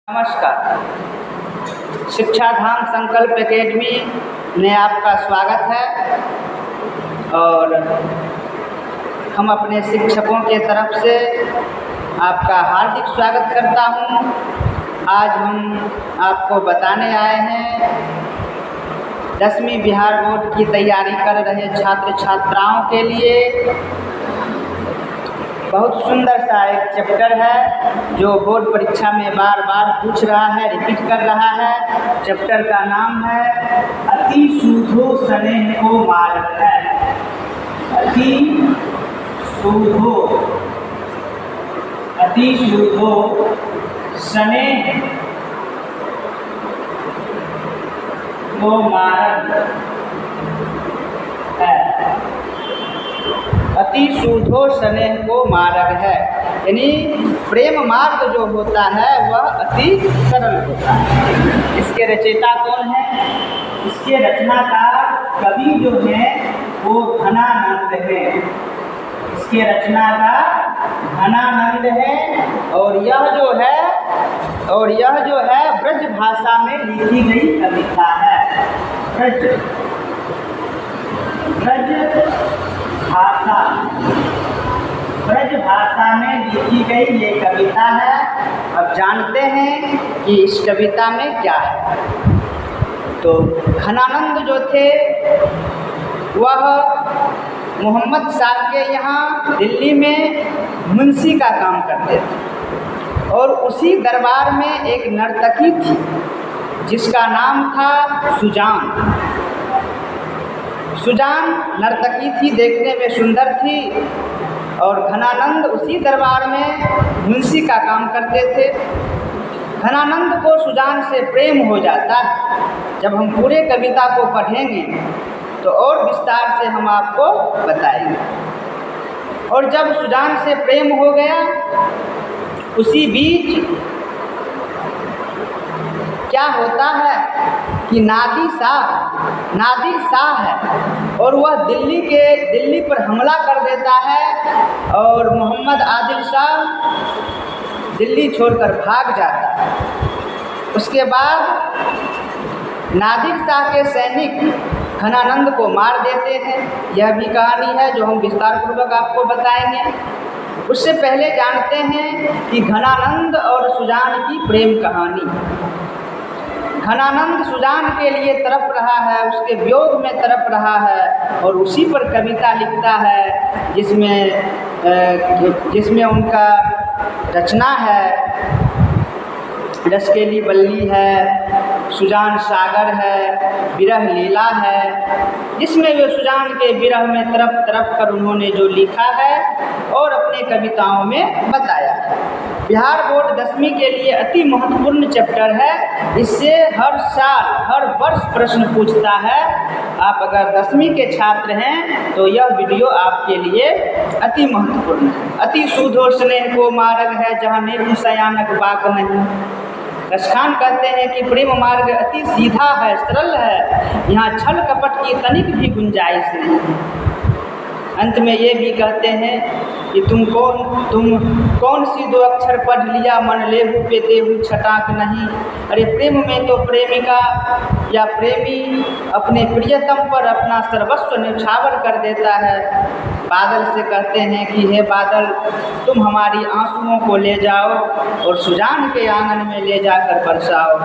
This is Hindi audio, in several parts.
नमस्कार। शिक्षा धाम संकल्प एकेडमी में आपका स्वागत है और हम अपने शिक्षकों के तरफ से आपका हार्दिक स्वागत करता हूं। आज हम आपको बताने आए हैं 10वीं बिहार बोर्ड की तैयारी कर रहे छात्र छात्राओं के लिए बहुत सुंदर सा एक चैप्टर है जो बोर्ड परीक्षा में बार बार पूछ रहा है, रिपीट कर रहा है। चैप्टर का नाम है अति सूधो स्नेह को मारक है। अति सूधो स्नेह को मारक है। अति सूधो स्नेह को मार्ग है, यानी प्रेम मार्ग जो होता है वह अति सरल होता है। इसके रचयिता कौन है? इसके रचनाकार कवि जो है वो घनानंद है। इसके रचनाकार घनानंद है और यह जो है ब्रज भाषा में लिखी गई कविता है। ब्रज भाषा में लिखी गई ये कविता है। अब जानते हैं कि इस कविता में क्या है। तो घनानंद जो थे वह मोहम्मद शाह के यहाँ दिल्ली में मुंशी का काम करते थे और उसी दरबार में एक नर्तकी थी जिसका नाम था सुजान नर्तकी थी, देखने में सुंदर थी और घनानंद उसी दरबार में मुंशी का काम करते थे। घनानंद को सुजान से प्रेम हो जाता है। जब हम पूरे कविता को पढ़ेंगे तो और विस्तार से हम आपको बताएंगे। और जब सुजान से प्रेम हो गया, उसी बीच क्या होता है कि नादिर शाह है और वह दिल्ली पर हमला कर देता है और मोहम्मद आदिल शाह दिल्ली छोड़कर भाग जाता है। उसके बाद नादिर शाह के सैनिक घनानंद को मार देते हैं। यह भी कहानी है जो हम विस्तार पूर्वक आपको बताएंगे। उससे पहले जानते हैं कि घनानंद और सुजान की प्रेम कहानी। घनानंद सुजान के लिए तड़प रहा है, उसके वियोग में तड़प रहा है और उसी पर कविता लिखता है जिसमें उनका रचना है। रसकेली बल्ली है, सुजान सागर है, विरह लीला है, जिसमें वे सुजान के विरह में तड़प कर उन्होंने जो लिखा है और अपने कविताओं में बताया है। बिहार बोर्ड 10वीं के लिए अति महत्वपूर्ण चैप्टर है। इससे हर साल हर वर्ष प्रश्न पूछता है। आप अगर 10वीं के छात्र हैं तो यह वीडियो आपके लिए अति महत्वपूर्ण है। अति सूधो स्नेह को मार्ग है जहाँ निर्भय सयानक बाक नहीं। रसखान कहते हैं कि प्रेम मार्ग अति सीधा है, सरल है, यहाँ छल कपट की तनिक भी गुंजाइश नहीं है। अंत में ये भी कहते हैं कि तुम कौन सी दो अक्षर पढ़ लिया, मन लेहू पे देहू छटाक नहीं। अरे प्रेम में तो प्रेमिका या प्रेमी अपने प्रियतम पर अपना सर्वस्व न्यौछावर कर देता है। बादल से कहते हैं कि हे बादल, तुम हमारी आंसुओं को ले जाओ और सुजान के आंगन में ले जाकर बरसाओ।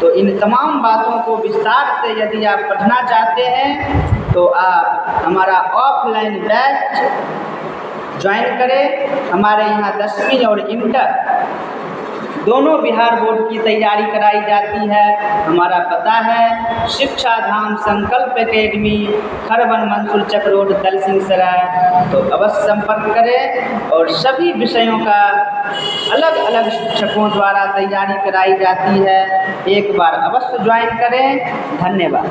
तो इन तमाम बातों को विस्तार से यदि आप पढ़ना चाहते हैं तो आप हमारा ऑफलाइन बैच ज्वाइन करें। हमारे यहाँ 10वीं और इंटर दोनों बिहार बोर्ड की तैयारी कराई जाती है। हमारा पता है शिक्षा धाम संकल्प एकेडमी, खरबन मंसूर चक रोड, दलसिंहसराय। तो अवश्य संपर्क करें और सभी विषयों का अलग अलग शिक्षकों द्वारा तैयारी कराई जाती है। एक बार अवश्य ज्वाइन करें। धन्यवाद।